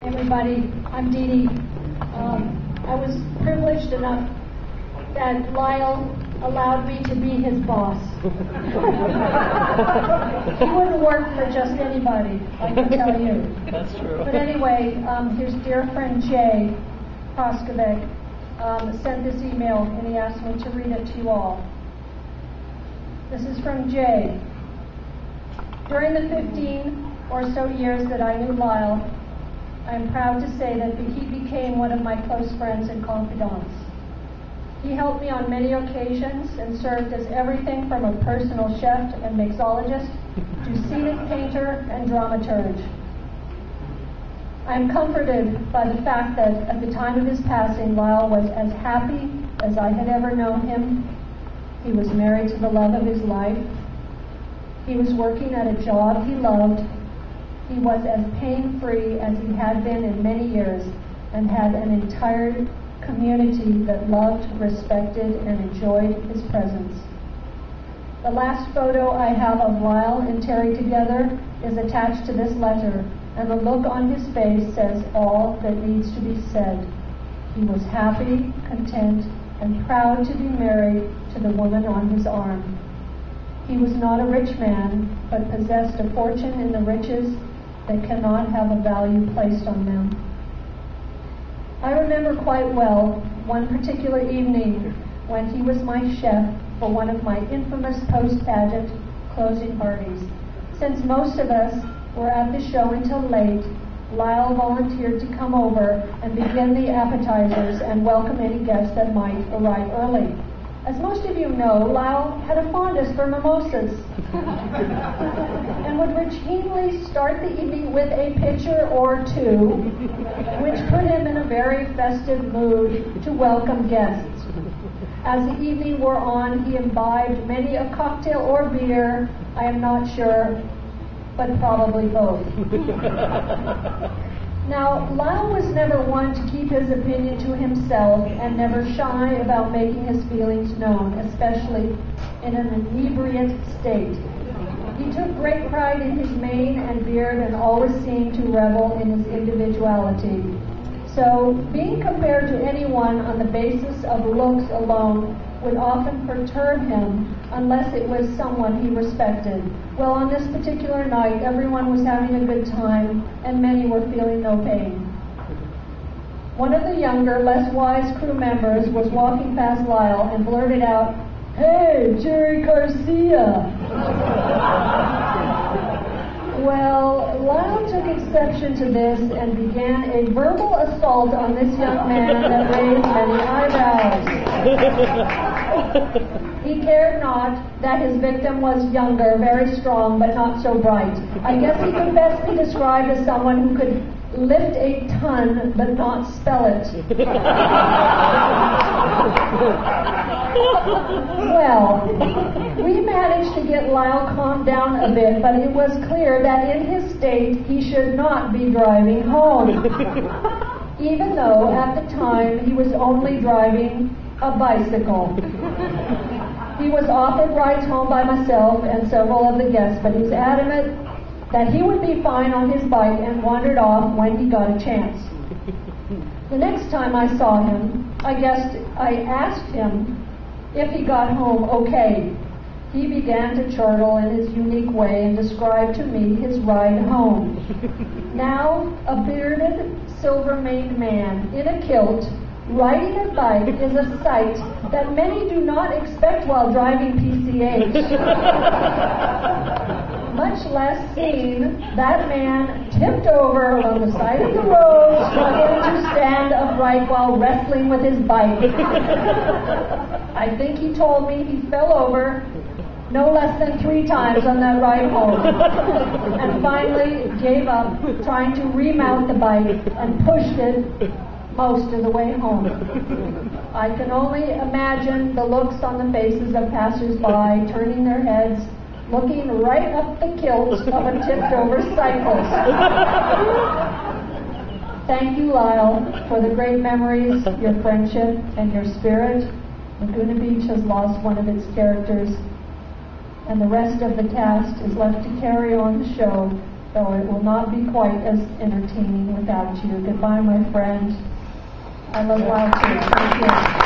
Everybody, I'm Dee Dee. I was privileged enough that Lyle allowed me to be his boss. He wouldn't work for just anybody, I can tell you. That's true. But anyway, his dear friend Jay Proskovic sent this email, and he asked me to read it to you all. This is from Jay. During the 15 or so years that I knew Lyle, I am proud to say that he became one of my close friends and confidants. He helped me on many occasions and served as everything from a personal chef and mixologist to scenic painter and dramaturge. I am comforted by the fact that at the time of his passing, Lyle was as happy as I had ever known him. He was married to the love of his life. He was working at a job he loved. He was as pain-free as he had been in many years and had an entire community that loved, respected, and enjoyed his presence. The last photo I have of Lyle and Terry together is attached to this letter, and the look on his face says all that needs to be said. He was happy, content, and proud to be married to the woman on his arm. He was not a rich man, but possessed a fortune in the riches that cannot have a value placed on them. I remember quite well one particular evening when he was my chef for one of my infamous post-pageant closing parties. Since most of us were at the show until late, Lyle volunteered to come over and begin the appetizers and welcome any guests that might arrive early. As most of you know, Lyle had a fondness for mimosas and would routinely start the evening with a pitcher or two, which put him in a very festive mood to welcome guests. As the evening wore on, he imbibed many a cocktail or beer, I am not sure, but probably both. Now, Lyle was never one to keep his opinion to himself and never shy about making his feelings known, especially in an inebriate state. He took great pride in his mane and beard and always seemed to revel in his individuality. So, being compared to anyone on the basis of looks alone would often perturb him unless it was someone he respected. Well, on this particular night, everyone was having a good time, and many were feeling no pain. One of the younger, less wise crew members was walking past Lyle and blurted out, "Hey, Jerry Garcia!" Well, Lyle took exception to this and began a verbal assault on this young man that raised many eyebrows. He cared not that his victim was younger, very strong, but not so bright. I guess he could best be described as someone who could lift a ton but not spell it. Well, we managed to get Lyle calmed down a bit, but it was clear that in his state he should not be driving home, even though at the time he was only driving a bicycle. He was offered rides home by myself and several of the guests, but he was adamant that he would be fine on his bike and wandered off when he got a chance. The next time I saw him, I asked him if he got home okay. He began to chortle in his unique way and described to me his ride home. Now, a bearded, silver-maned man in a kilt riding a bike is a sight that many do not expect while driving PCH. Much less seen that man tipped over on the side of the road, struggling to stand upright while wrestling with his bike. I think he told me he fell over no less than 3 times on that ride home, and finally gave up trying to remount the bike and pushed it most of the way home. I can only imagine the looks on the faces of passers-by, turning their heads, looking right up the kilt of a tipped-over cyclist. Thank you, Lyle, for the great memories, your friendship, and your spirit. Laguna Beach has lost one of its characters, and the rest of the cast is left to carry on the show though it will not be quite as entertaining without you. Goodbye, my friend. I love WOW too. Thank you.